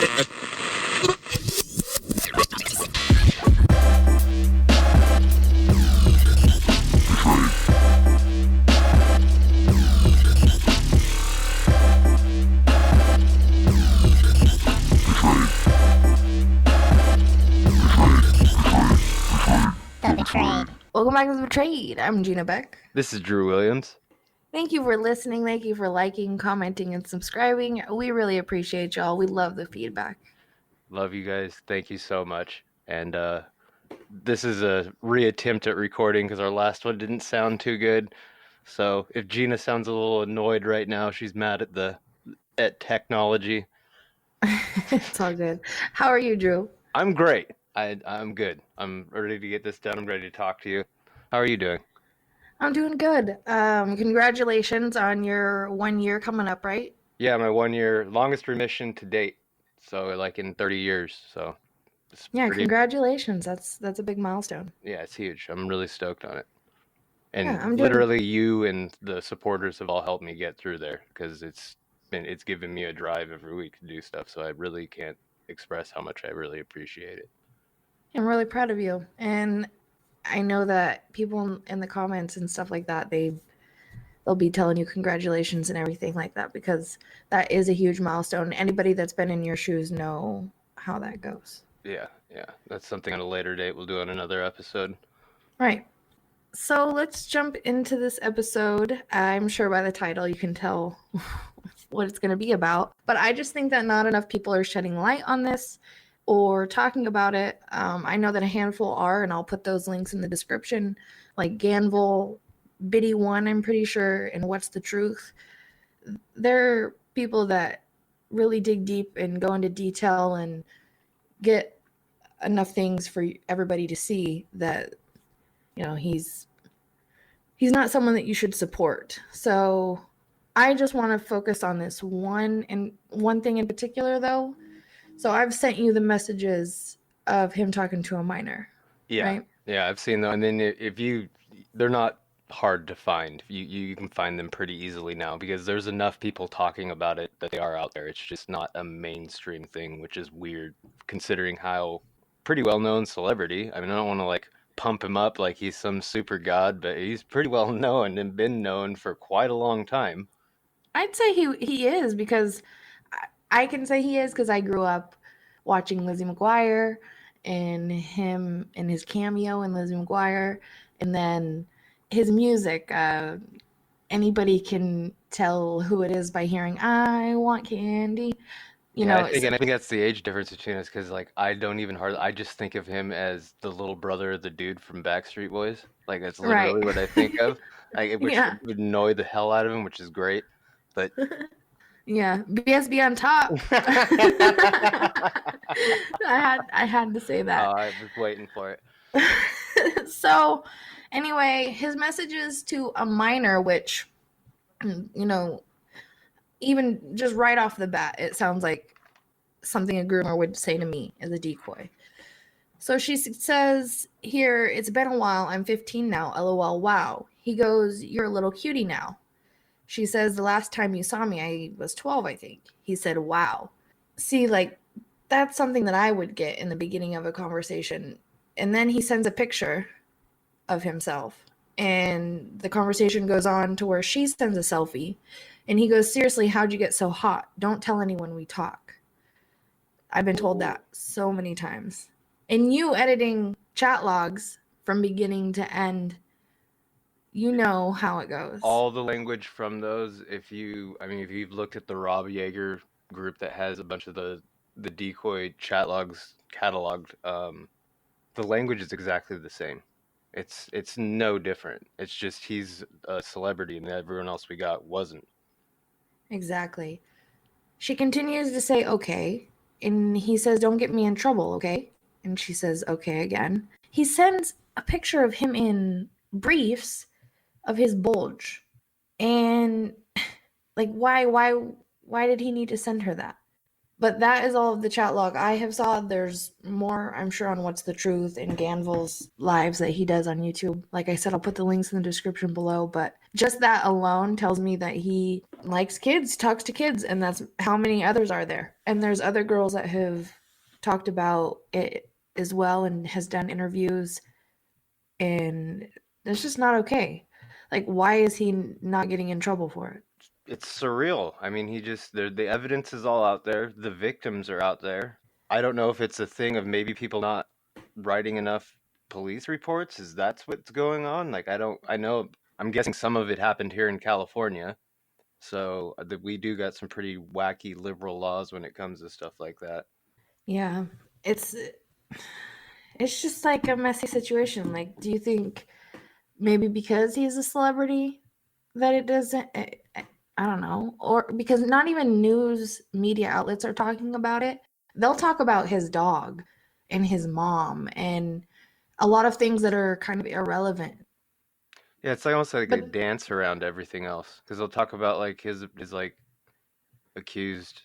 Welcome back to The Betrayed. I'm Gina Beck. This is Drew Williams. Thank you for listening. Thank you for liking, commenting, and subscribing. We really appreciate y'all. We love the feedback. Love you guys. Thank you so much. And this is a reattempt at recording because our last one didn't sound too good. So if Gina sounds a little annoyed right now, she's mad at technology. It's all good. How are you, Drew? I'm great. I'm good. I'm ready to get this done. I'm ready to talk to you. How are you doing? I'm doing good. Congratulations on your 1 year coming up, right? Yeah, my 1 year longest remission to date. So like in 30 years. So yeah, congratulations. That's a big milestone. Yeah, it's huge. I'm really stoked on it. And yeah, literally you and the supporters have all helped me get through there because it's given me a drive every week to do stuff. So I really can't express how much I really appreciate it. I'm really proud of you. And I know that people in the comments and stuff like that, they'll be telling you congratulations and everything like that because that is a huge milestone. Anybody that's been in your shoes know how that goes. Yeah. That's something at a later date we'll do on another episode. Right. So let's jump into this episode. I'm sure by the title you can tell what it's going to be about. But I just think that not enough people are shedding light on this or talking about it. I know that a handful are, and I'll put those links in the description, like Ganville, Biddy 1, I'm pretty sure, and What's the Truth. They're people that really dig deep and go into detail and get enough things for everybody to see that, you know, he's not someone that you should support. So I just want to focus on this one thing in particular, though. So I've sent you the messages of him talking to a minor. Yeah. Right? Yeah, I've seen them. And then they're not hard to find. You can find them pretty easily now because there's enough people talking about it that they are out there. It's just not a mainstream thing, which is weird considering how pretty well-known celebrity. I mean, I don't want to like pump him up like he's some super god, but he's pretty well known and been known for quite a long time. I'd say he is because I can say he is because I grew up watching Lizzie McGuire and him and his cameo in Lizzie McGuire, and then his music. Anybody can tell who it is by hearing "I Want Candy." I think that's the age difference between us because like I just think of him as the little brother of the dude from Backstreet Boys. Like that's literally what I think of. Which would annoy the hell out of him, which is great. But yeah, BSB on top. I had to say that. Oh, I was waiting for it. So, anyway, his messages to a minor, which, you know, even just right off the bat, it sounds like something a groomer would say to me as a decoy. So she says here, "It's been a while. I'm 15 now. LOL. Wow." He goes, "You're a little cutie now." She says, "The last time you saw me, I was 12, I think." He said, "Wow." See, like, that's something that I would get in the beginning of a conversation. And then he sends a picture of himself. And the conversation goes on to where she sends a selfie. And he goes, "Seriously, how'd you get so hot? Don't tell anyone we talk." I've been told that so many times. And you editing chat logs from beginning to end, you know how it goes. All the language from those, if you've looked at the Rob Yeager group that has a bunch of the decoy chat logs cataloged, the language is exactly the same. It's no different. It's just he's a celebrity and everyone else we got wasn't. Exactly. She continues to say, "Okay." And he says, "Don't get me in trouble, okay?" And she says, "Okay," again. He sends a picture of him in briefs of his bulge. And like, why did he need to send her that? But that is all of the chat log I have saw. There's more, I'm sure, on What's the Truth and Ganville's lives that he does on YouTube. Like I said, I'll put the links in the description below. But Just that alone tells me that he likes kids, talks to kids, and that's how many others are there. And there's other girls that have talked about it as well and has done interviews, and it's just not okay. Like, why is he not getting in trouble for it? It's surreal. I mean, the evidence is all out there. The victims are out there. I don't know if it's a thing of maybe people not writing enough police reports. Is that's what's going on? Like, I know, I'm guessing some of it happened here in California. So we do got some pretty wacky liberal laws when it comes to stuff like that. Yeah, it's it's just like a messy situation. Like, do you think maybe because he's a celebrity that it doesn't? I don't know, or because not even news media outlets are talking about it. They'll talk about his dog and his mom and a lot of things that are kind of irrelevant. Yeah, it's like almost like a But dance around everything else because they'll talk about like his like accused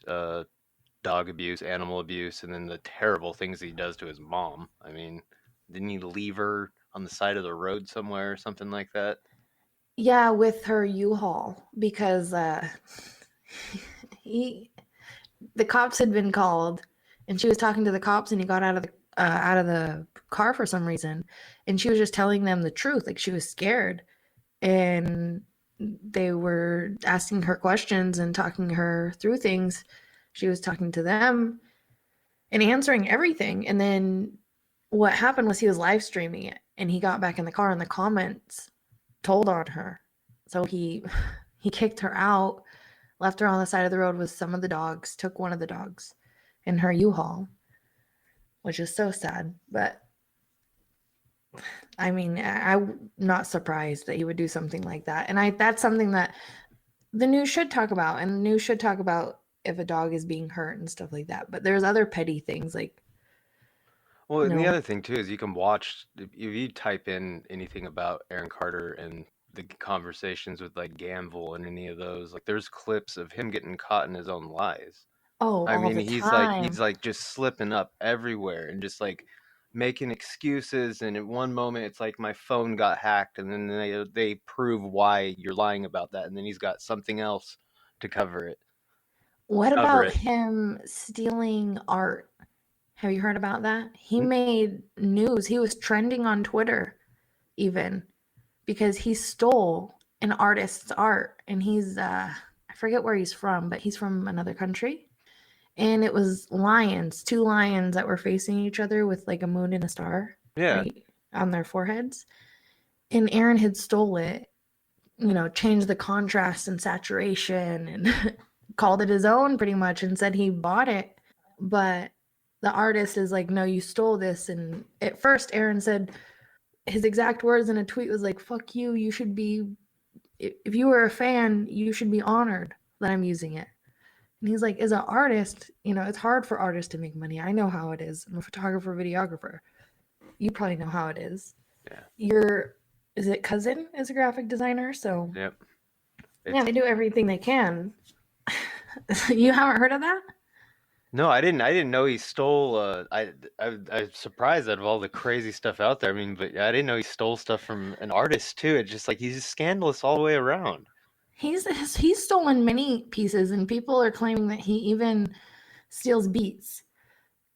dog abuse, animal abuse, and then the terrible things he does to his mom. I mean, didn't he leave her on the side of the road somewhere or something like that? yeah, with her U-Haul because he the cops had been called and she was talking to the cops and he got out of the car for some reason and she was just telling them the truth, like she was scared, and they were asking her questions and talking her through things. She was talking to them and answering everything, and then what happened was he was live streaming it and he got back in the car and the comments told on her, so he kicked her out, left her on the side of the road with some of the dogs, took one of the dogs in her U-Haul, which is so sad. But I mean, I'm not surprised that he would do something like that. And that's something that the news should talk about, and the news should talk about if a dog is being hurt and stuff like that. But there's other petty things like, Well, you and the know, other thing too is you can watch if you type in anything about Aaron Carter and the conversations with like Gamble and any of those, like there's clips of him getting caught in his own lies. oh, I all mean, the he's time. like just slipping up everywhere and just like making excuses. And at one moment, it's like my phone got hacked, and then they prove why you're lying about that, and then he's got something else to What cover about it. him stealing art? Have you heard about that? He N- made news. He was trending on Twitter even because he stole an artist's art, and he's I forget where he's from, but he's from another country. And it was lions, two lions that were facing each other with like a moon and a star Yeah, right on their foreheads. And Aaron had stole it, changed the contrast and saturation and called it his own pretty much and said he bought it. But the artist is like, no, you stole this. And at first, Aaron said his exact words in a tweet was like, fuck you. You should be, if you were a fan, you should be honored that I'm using it. And he's like, as an artist, it's hard for artists to make money. I know how it is. I'm a photographer, videographer. You probably know how it is. yeah, Your, is it cousin is a graphic designer? So yep. yeah, It's they do everything they can. You haven't heard of that? no, I didn't know he stole. I'm surprised out of all the crazy stuff out there. I mean, but I didn't know he stole stuff from an artist too. It's just like he's just scandalous all the way around. He's stolen many pieces, and people are claiming that he even steals beats.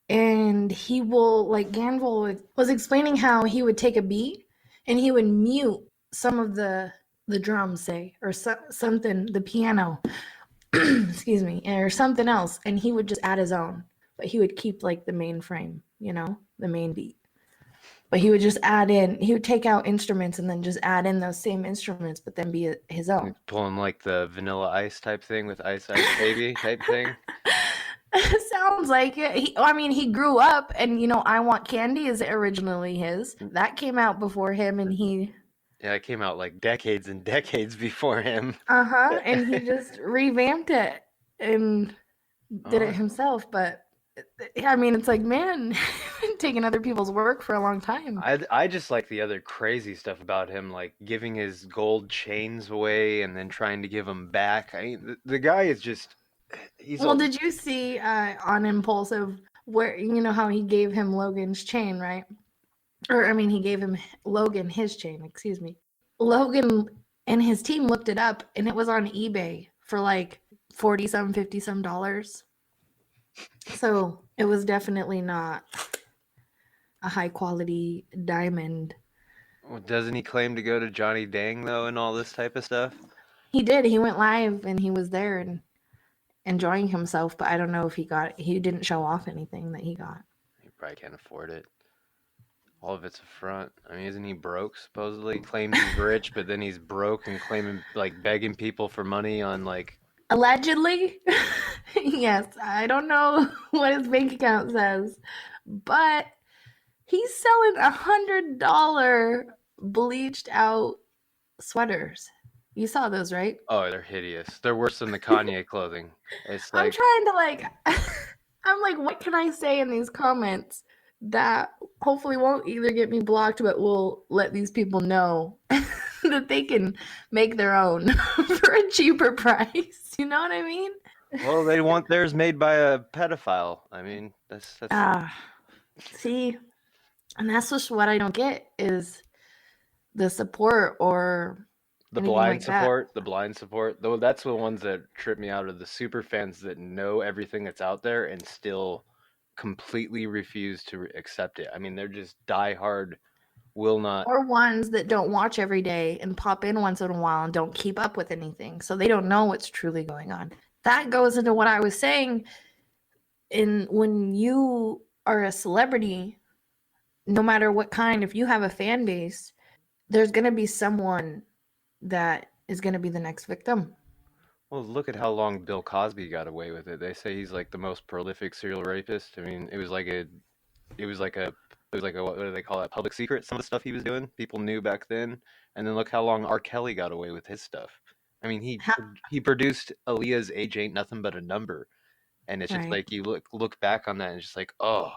And he will, like Ganville was explaining how he would take a beat and he would mute some of the drums, say, or something, the piano, excuse me, or something else, and he would just add his own, but he would keep like the main frame, the main beat. But he would just add in, he would take out instruments and then just add in those same instruments, but then be his own. Pulling like the Vanilla Ice type thing with Ice Ice Baby type thing. Sounds like it. I mean, he grew up, and I Want Candy is originally his. That came out before him, and he, Yeah, it came out like decades and decades before him. and he just revamped it and did it Oh, himself. But I mean, it's like, man, taking other people's work for a long time. I just like the other crazy stuff about him, like giving his gold chains away and then trying to give them back. I mean, the guy is just he's Well, a did you see on Impulsive where how he gave him Logan's chain, right? Or I mean, he gave him Logan his chain. Excuse me. Logan And his team looked it up, and it was on eBay for like 40 some, 50 some dollars. So it was definitely not a high quality diamond. Well, doesn't he claim to go to Johnny Dang though and all this type of stuff? He did. He went live and he was there and enjoying himself, but I don't know if he didn't show off anything that he got. He probably can't afford it. All of it's a front. I mean, isn't he broke supposedly? Claims he's rich, but then he's broke and claiming like begging people for money on like. Allegedly, yes. I don't know what his bank account says, but he's selling $100 bleached out sweaters. You saw those, right? Oh, they're hideous. They're worse than the Kanye clothing. It's I'm like, trying to like, I'm like, what can I say in these comments that hopefully won't either get me blocked, but will let these people know that they can make their own for a cheaper price. You know what I mean? well, they want theirs made by a pedophile. I mean, that's See, and that's just what I don't get is the support or the anything blind like that. support. The blind support. Though that's the ones that trip me out, are the super fans that know everything that's out there and still completely refuse to accept it. I mean, they're just diehard. Will not. Or ones that don't watch every day and pop in once in a while and don't keep up with anything. So they don't know what's truly going on. That goes into what I was saying. When you are a celebrity, no matter what kind, if you have a fan base, there's going to be someone that is going to be the next victim. Well, look at how long Bill Cosby got away with it. They say he's like the most prolific serial rapist. I mean, it was like a, what do they call it? Public secret. Some of the stuff he was doing, people knew back then. And then look how long R. Kelly got away with his stuff. I mean, How, he produced Aaliyah's "Age Ain't Nothing But a Number," and it's just right. like you look back on that and it's just like, oh,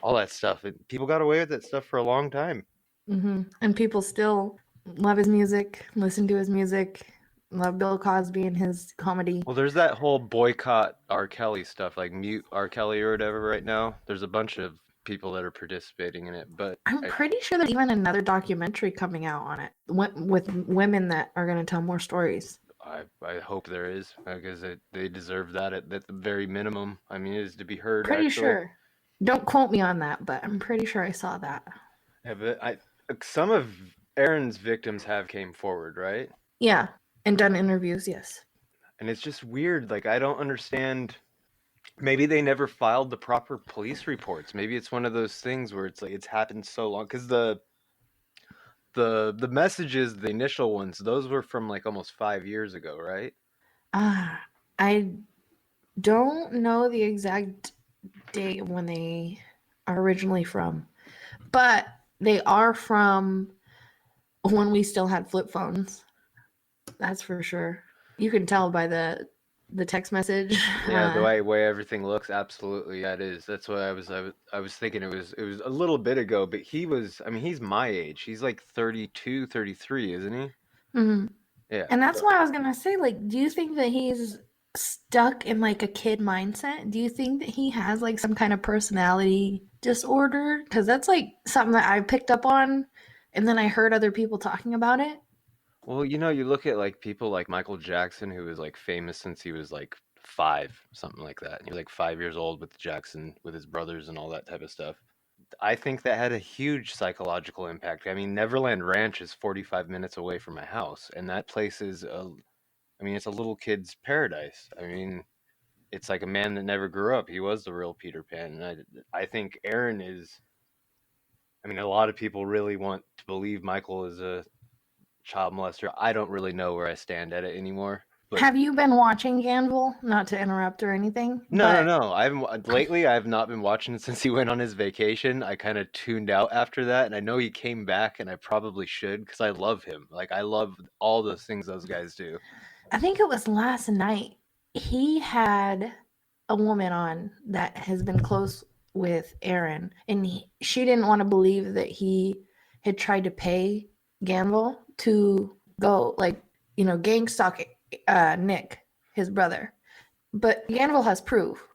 all that stuff. And people got away with that stuff for a long time. And people still love his music, listen to his music, love Bill Cosby and his comedy. Well, there's that whole boycott R. Kelly stuff, like mute R. Kelly or whatever right now. There's a bunch of people that are participating in it, but I'm pretty sure there's even another documentary coming out on it with women that are going to tell more stories. I hope there is, because they deserve that at the very minimum. I mean, it is to be heard, Pretty actually. sure. Don't quote me on that, but I'm pretty sure I saw that. Yeah, but some of Aaron's victims have came forward, right? Yeah, and done interviews, yes. And it's just weird. Like, I don't understand. Maybe they never filed the proper police reports. Maybe it's one of those things where it's like it's happened so long. Because the messages, the initial ones, those were from like almost 5 years ago, right? I don't know the exact date when they are originally from, but they are from when we still had flip phones. That's for sure. You can tell by the text message. Yeah, the way everything looks, absolutely, yeah, it is. That's what I was thinking. It was a little bit ago, but I mean, he's my age. He's like 32, 33, isn't he? Mm-hmm. Yeah. And that's why I was gonna say, like, do you think that he's stuck in like a kid mindset? Do you think that he has like some kind of personality disorder? Because that's like something that I picked up on, and then I heard other people talking about it. Well, you look at like people like Michael Jackson, who was like famous since he was like 5, something like that. And he was like 5 years old with Jackson, with his brothers and all that type of stuff. I think that had a huge psychological impact. I mean, Neverland Ranch is 45 minutes away from my house, and that place is I mean, it's a little kid's paradise. I mean, it's like a man that never grew up. He was the real Peter Pan. And I think Aaron is. I mean, a lot of people really want to believe Michael is a child molester. I don't really know where I stand at it anymore. But Have you been watching Ganville? Not to interrupt or anything, no, but no. Lately I have not been watching it since he went on his vacation. I kind of tuned out after that, and I know he came back, and I probably should because I love him. Like I love all those things those guys do. I think it was last night. He had a woman on that has been close with Aaron, and she didn't want to believe that he had tried to pay Ganville to go, like, gang stalk Nick, his brother. But Ganville has proof.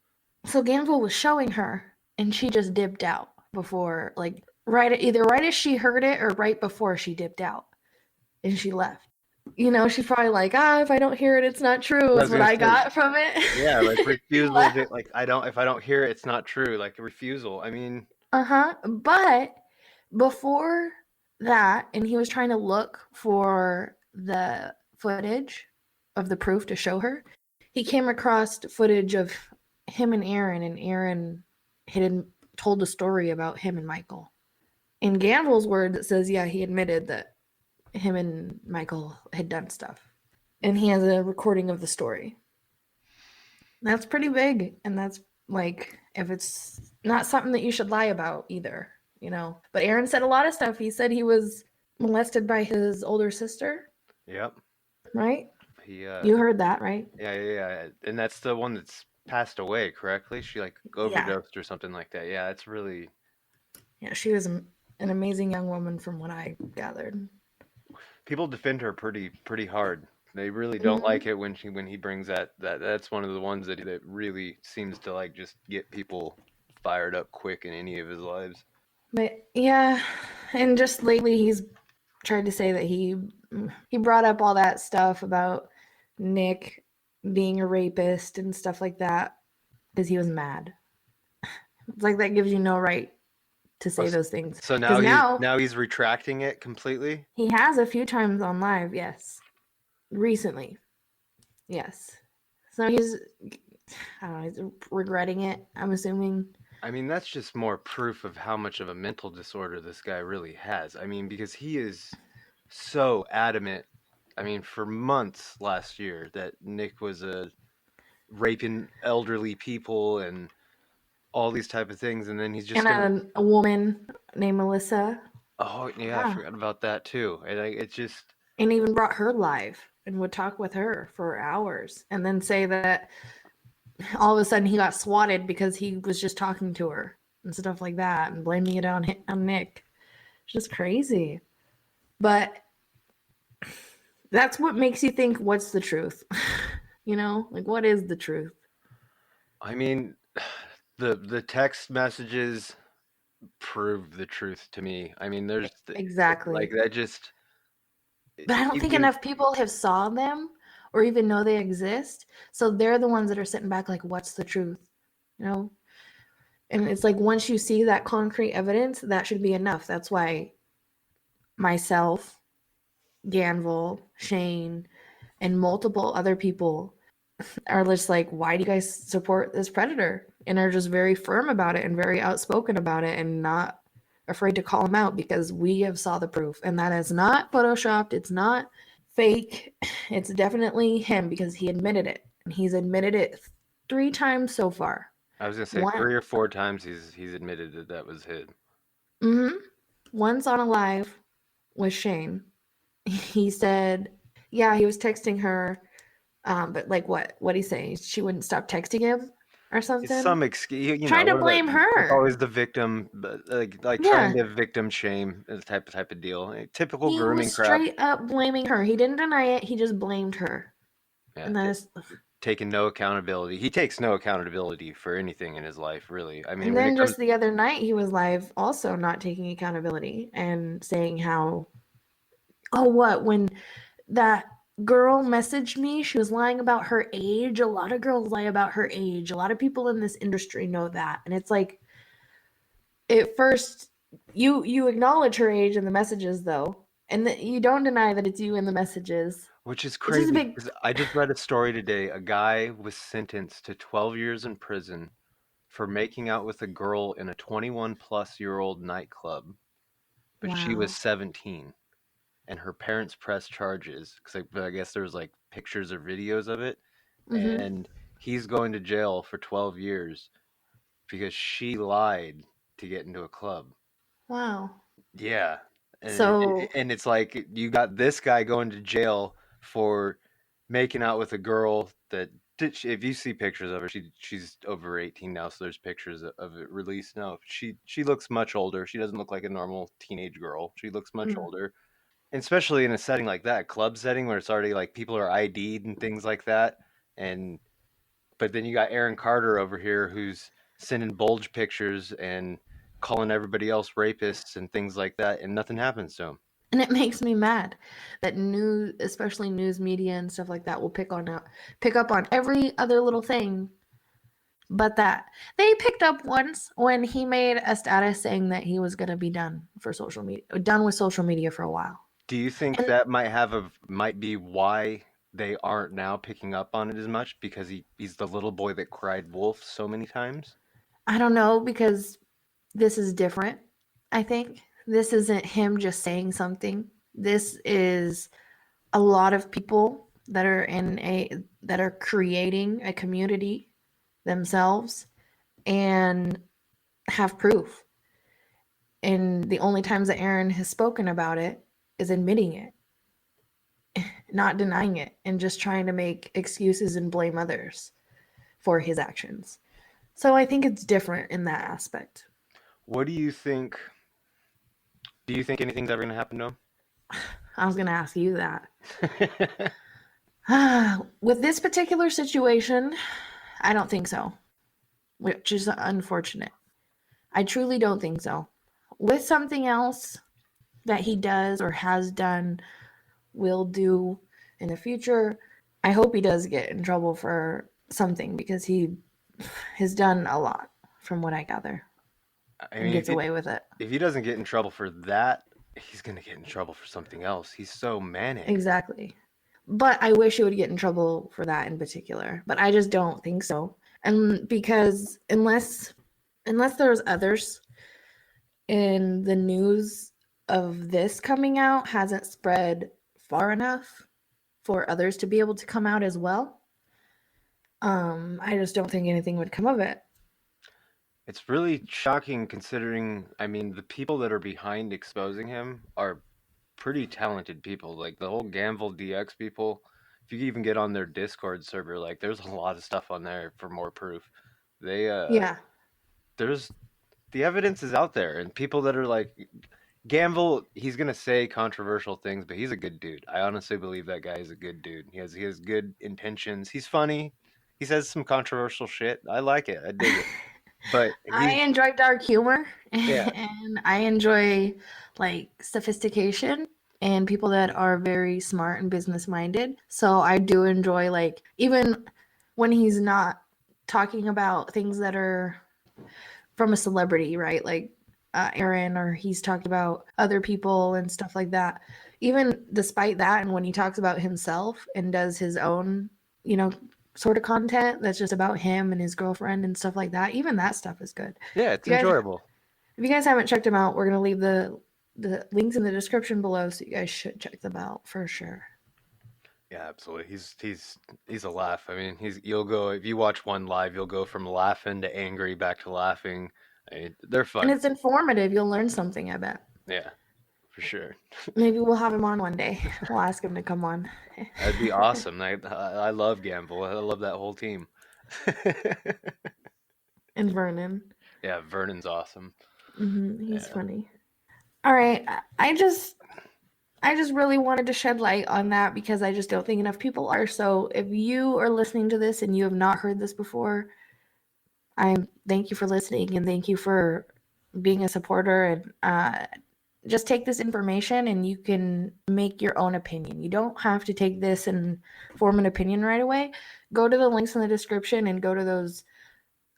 So Ganville was showing her, and she just dipped out before, like, either right as she heard it or right before she dipped out, and she left. You know, she's probably like, if I don't hear it, it's not true, I is was what gonna I say, got from it. yeah, like He refusal. left. Like if I don't hear it, it's not true. Like a refusal. I mean, Uh-huh. But before that, and he was trying to look for the footage of the proof to show her, he came across footage of him and Aaron had told a story about him and Michael. In Gamble's words, it says, yeah, he admitted that him and Michael had done stuff. And he has a recording of the story. That's pretty big. And that's like, if it's not something that you should lie about either, you know. But Aaron said a lot of stuff. He said he was molested by his older sister, yep. right? He You heard that, right? yeah. And that's the one that's passed away, correctly? She like Yeah. overdosed or something like that. Yeah, it's really Yeah, she was an amazing young woman from what I gathered. people defend her pretty hard. They really don't Mm-hmm. like it when he brings that's one of the ones that really seems to like just get people fired up quick in any of his lives. But yeah, and just lately he's tried to say that he brought up all that stuff about Nick being a rapist and stuff like that because he was mad. It's like that gives you no right to Oh, say those things. so Because now now he's retracting it completely. he has a few times on live, yes. Recently, yes. So I don't know, he's regretting it, I'm assuming. I mean, that's just more proof of how much of a mental disorder this guy really has. I mean, because he is so adamant. I mean, for months last year that Nick was raping elderly people and all these type of things, and then he's just And gonna. a woman named Melissa. Oh yeah, I Yeah. forgot about that too. And it's just And even brought her live and would talk with her for hours and then say that all of a sudden he got swatted because he was just talking to her and stuff like that and blaming it on Nick. It's just crazy. But that's what makes you think, what's the truth? You know, like, what is the truth? I mean, the text messages prove the truth to me. I mean, like Exactly. that just But I don't you think can enough people have saw them or even know they exist. So they're the ones that are sitting back like, what's the truth? You know? And it's like once you see that concrete evidence, that should be enough. That's why myself, Ganville, Shane, and multiple other people are just like, why do you guys support this predator? And are just very firm about it and very outspoken about it and not afraid to call him out because we have saw the proof. And that is not photoshopped. It's not fake. It's definitely him because he admitted it. And he's admitted it 3 times so far. I was gonna say One, 3 or 4 times he's admitted that that was his. mm-hmm, once on a live with Shane. He said, yeah, he was texting her. But like what he say? She wouldn't stop texting him or It's something. some excuse, you know, Trying to one of the blame it's her. always the victim, but like trying Yeah, to victim shame is type of deal. Typical he was grooming crap. straight up blaming her. He didn't deny it. He just blamed her. Yeah, And that is, taking no accountability. He takes no accountability for anything in his life, really. I mean, and when it then comes, just the other night he was live also not taking accountability and saying how, what, when that girl messaged me, she was lying about her age. A lot of girls lie about her age. A lot of people in this industry know that. And it's like, at first you acknowledge her age in the messages though, and that you don't deny that it's you in the messages. which is It's just a crazy, big, because I just read a story today. A guy was sentenced to 12 years in prison for making out with a girl in a 21-plus-year-old nightclub, but she was wow. 17. And her parents pressed charges because I guess there was like pictures or videos of it, Mm-hmm. and he's going to jail for 12 years because she lied to get into a club. Wow. Yeah, So and it's like you got this guy going to jail for making out with a girl that if you see pictures of her, she's over 18 now, so there's pictures of it released now. She looks much older. She doesn't look like a normal teenage girl. She looks much mm, older. And especially in a setting like that, club setting where it's already like people are ID'd and things like that. And but then you got Aaron Carter over here who's sending bulge pictures and calling everybody else rapists and things like that, and nothing happens to him. And it makes me mad that news, especially news media and stuff like that, will pick up on every other little thing. But that they picked up once when he made a status saying that he was gonna be done with social media for a while. Do you think And that might be why they aren't now picking up on it as much because he's the little boy that cried wolf so many times? I don't know, because this is different. I think this isn't him just saying something. This is a lot of people that are creating a community themselves and have proof. And the only times that Aaron has spoken about it is admitting it, not denying it, and just trying to make excuses and blame others for his actions. So I think it's different in that aspect. What do you think? Do you think anything's ever going to happen to I was going to ask you that. him? With this particular situation, I don't think so, which is unfortunate. I truly don't think so. With something else that he does or has done, will do in the future, I hope he does get in trouble for something, because he has done a lot from what I gather, I and mean, gets away with it. if he doesn't get in trouble for that, he's going to get in trouble for something else. He's so manic. Exactly. But I wish he would get in trouble for that in particular. But I just don't think so. And because unless there's others, and the news of this coming out hasn't spread far enough for others to be able to come out as well, I just don't think anything would come of it. It's really shocking considering, I mean, the people that are behind exposing him are pretty talented people. Like the whole Gamble DX people, if you even get on their Discord server, like there's a lot of stuff on there for more proof. They Yeah. there's the evidence is out there and people that are like Gamble, he's gonna say controversial things, but he's a good dude. I honestly believe that guy is a good dude. He has good intentions. He's funny. He says some controversial shit. I like it. I dig it. But I he's enjoy dark humor yeah. and I enjoy like sophistication and people that are very smart and business minded. So I do enjoy, like, even when he's not talking about things that are from a celebrity, right? Like Aaron, or he's talked about other people and stuff like that. Even despite that, and when he talks about himself and does his own, you know, sort of content that's just about him and his girlfriend and stuff like that, even that stuff is good. Yeah, If it's you guys, enjoyable. if you guys haven't checked them out, we're gonna leave the links in the description below, so you guys should check them out for sure. Yeah, absolutely. He's a laugh. I mean, you'll go if you watch one live, you'll go from laughing to angry back to laughing. I mean, they're And fun. it's informative. You'll learn something, I bet. Yeah, for sure. Maybe we'll have him on one day. We'll ask him to come on. That'd be awesome. I love Gamble. I love that whole team. And Vernon. Yeah, Vernon's awesome. He's Yeah. funny. All right, I just really wanted to shed light on that, because I just don't think enough people are. So if you are listening to this and you have not heard this before, I thank you for listening, and thank you for being a supporter. And just take this information and you can make your own opinion. You don't have to take this and form an opinion right away. Go to the links in the description and go to those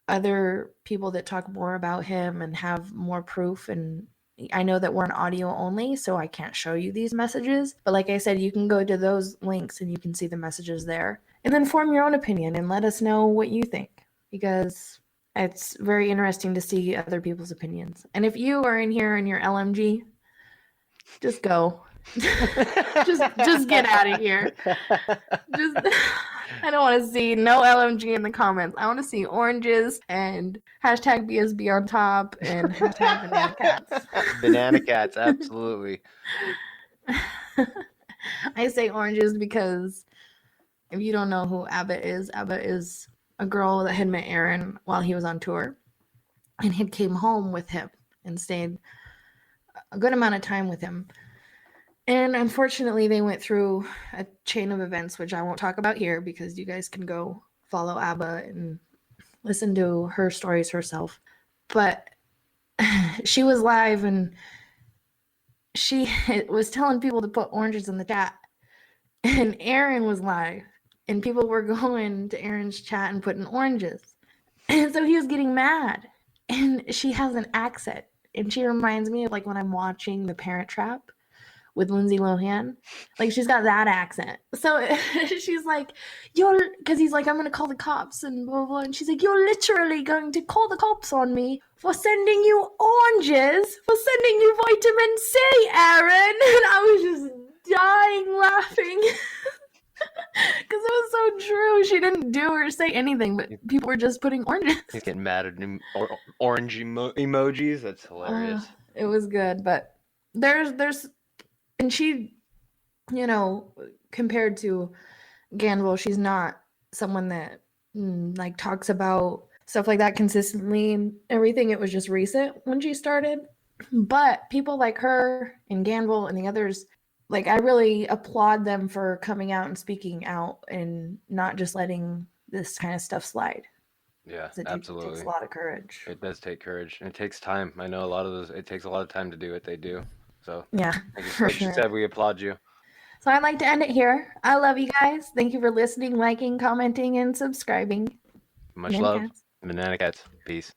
other people that talk more about him and have more proof. And I know that we're an audio only, so I can't show you these messages. But like I said, you can go to those links and you can see the messages there. And then form your own opinion and let us know what you think, because it's very interesting to see other people's opinions. And if you are in here and you're LMG, just go. just get out of here. Just I don't want to see no LMG in the comments. I want to see oranges and hashtag BSB on top and hashtag banana cats. Banana cats, absolutely. I say oranges because if you don't know who Abbott is a girl that had met Aaron while he was on tour, and he came home with him and stayed a good amount of time with him. And unfortunately, they went through a chain of events, which I won't talk about here, because you guys can go follow Abba and listen to her stories herself. But she was live and she was telling people to put oranges in the chat, and Aaron was live, and people were going to Aaron's chat and putting oranges. And so he was getting mad. And she has an accent, and she reminds me of like when I'm watching The Parent Trap with Lindsay Lohan. Like she's got that accent. So she's like, because he's like, I'm gonna call the cops and blah, blah blah. And she's like, you're literally going to call the cops on me for sending you oranges, for sending you vitamin C, Aaron. And I was just dying laughing. Because it was so true. She didn't do or say anything, but people were just putting oranges. He's getting mad at orange emojis. That's hilarious. It was good, but there's and she, compared to Ganville, she's not someone that like talks about stuff like that consistently and everything. It was just recent when she started. But people like her and Ganville and the others, like, I really applaud them for coming out and speaking out and not just letting this kind of stuff slide. Yeah, Absolutely. It takes a lot of courage. It does take courage, and it takes time. I know a lot of those. It takes a lot of time to do what they do. So yeah, like you said, we applaud you. So I'd like to end it here. I love you guys. Thank you for listening, liking, commenting, and subscribing. Much love. Banana Cats. Peace.